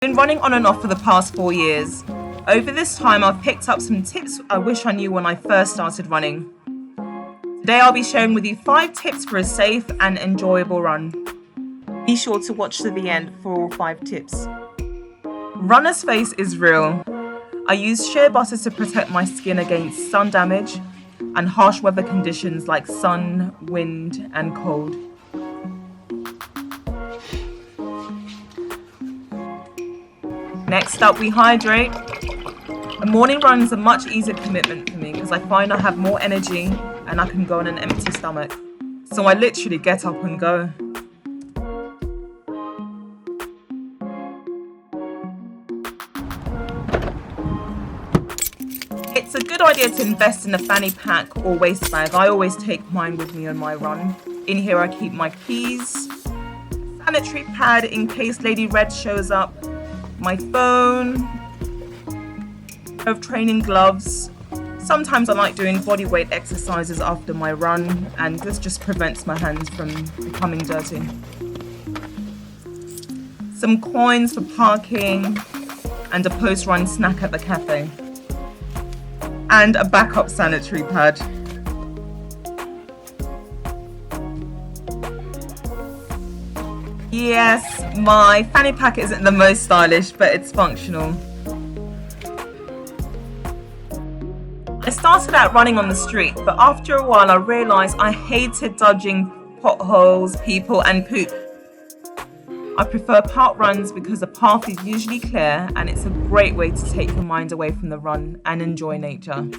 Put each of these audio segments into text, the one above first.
Been running on and off for the past 4 years. Over this time, I've picked up some tips I wish I knew when I first started running. Today, I'll be sharing with you 5 tips for a safe and enjoyable run. Be sure to watch to the end for all 5 tips. Runner's face is real. I use shea butter to protect my skin against sun damage and harsh weather conditions like sun, wind, and cold. Next up, we hydrate. A morning run is a much easier commitment for me because I find I have more energy and I can go on an empty stomach. So I literally get up and go. It's a good idea to invest in a fanny pack or waist bag. I always take mine with me on my run. In here I keep my keys, sanitary pad in case Lady Red shows up, my phone, of training gloves. Sometimes I like doing bodyweight exercises after my run, and this just prevents my hands from becoming dirty. Some coins for parking, and a post-run snack at the cafe. And a backup sanitary pad. Yes, my fanny pack isn't the most stylish, but it's functional. I started out running on the street, but after a while I realised I hated dodging potholes, people and poop. I prefer park runs because the path is usually clear and it's a great way to take your mind away from the run and enjoy nature.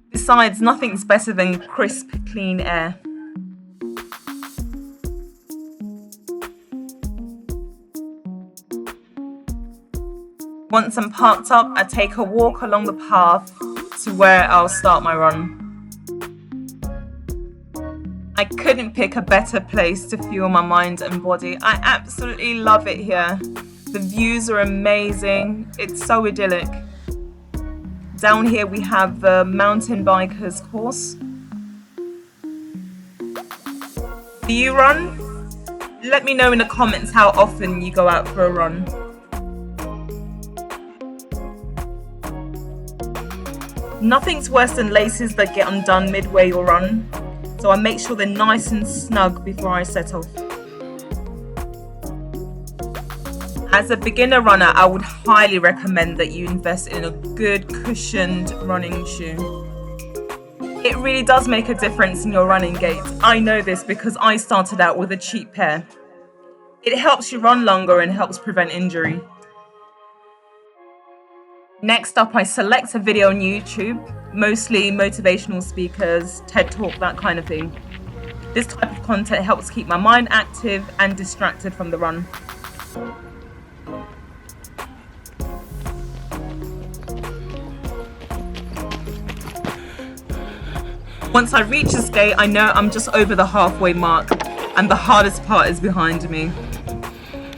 Besides, nothing's better than crisp, clean air. Once I'm parked up, I take a walk along the path to where I'll start my run. I couldn't pick a better place to fuel my mind and body. I absolutely love it here. The views are amazing. It's so idyllic. Down here we have the mountain bikers course. Do you run? Let me know in the comments how often you go out for a run. Nothing's worse than laces that get undone midway your run, so I make sure they're nice and snug before I set off. As a beginner runner, I would highly recommend that you invest in a good cushioned running shoe. It really does make a difference in your running gait. I know this because I started out with a cheap pair. It helps you run longer and helps prevent injury. Next up, I select a video on YouTube, mostly motivational speakers, TED Talk, that kind of thing. This type of content helps keep my mind active and distracted from the run. Once I reach this gate, I know I'm just over the halfway mark and the hardest part is behind me.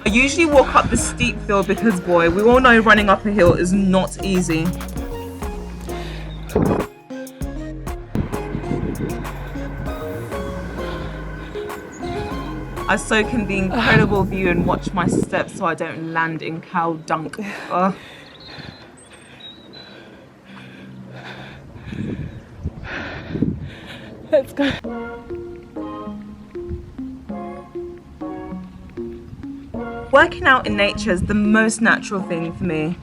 I usually walk up the steep hill because, boy, we all know running up a hill is not easy. I soak in the incredible view and watch my steps so I don't land in cow dunk. Ugh. Let's go. Working out in nature is the most natural thing for me.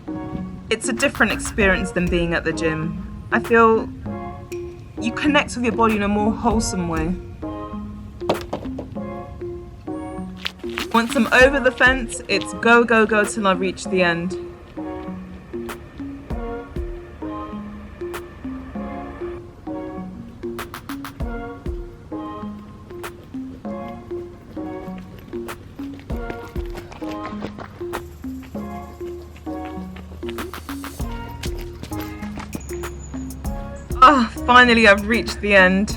It's a different experience than being at the gym. I feel you connect with your body in a more wholesome way. Once I'm over the fence, it's go, go, go till I reach the end. Finally, I've reached the end.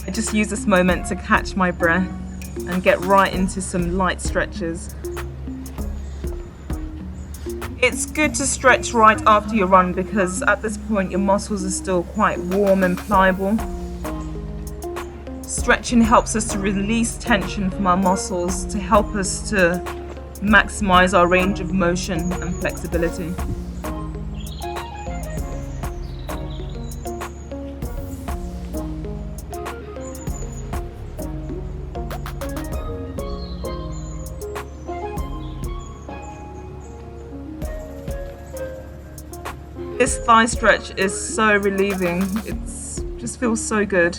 I just use this moment to catch my breath and get right into some light stretches. It's good to stretch right after your run because at this point your muscles are still quite warm and pliable. Stretching helps us to release tension from our muscles to help us to maximize our range of motion and flexibility. This thigh stretch is so relieving. It just feels so good.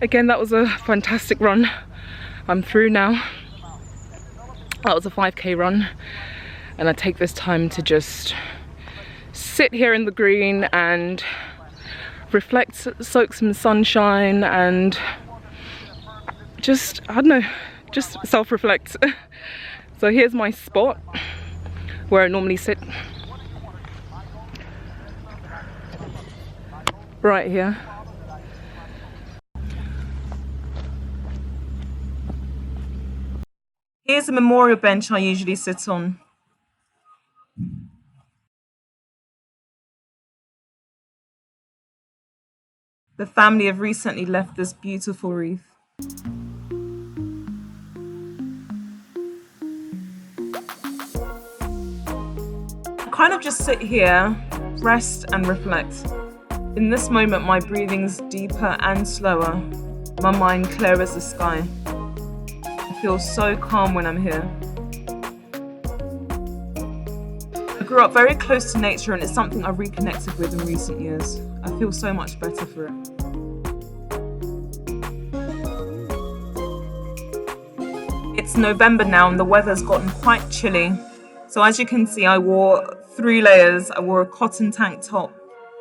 Again, that was a fantastic run. I'm through now. That was a 5k run, and I take this time to just sit here in the green and reflect, soak some sunshine, and just, I don't know, just self-reflect. So here's my spot where I normally sit. Right here. Here's a memorial bench I usually sit on. The family have recently left this beautiful wreath. I kind of just sit here, rest and reflect. In this moment, my breathing's deeper and slower, my mind clear as the sky. I feel so calm when I'm here. I grew up very close to nature, and it's something I've reconnected with in recent years. I feel so much better for it. It's November now and the weather's gotten quite chilly. So as you can see, I wore 3 layers. I wore a cotton tank top,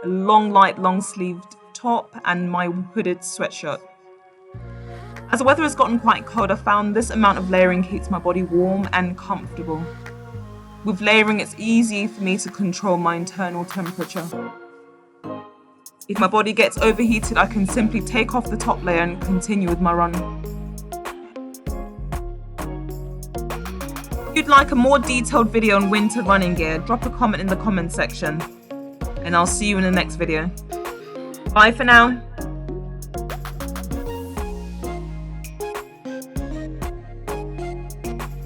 a long sleeved top, and my hooded sweatshirt. As the weather has gotten quite cold, I found this amount of layering keeps my body warm and comfortable. With layering, it's easy for me to control my internal temperature. If my body gets overheated, I can simply take off the top layer and continue with my run. If you'd like a more detailed video on winter running gear, drop a comment in the comment section. And I'll see you in the next video. Bye for now.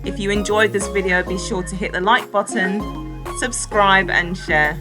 If you enjoyed this video, be sure to hit the like button, subscribe and share.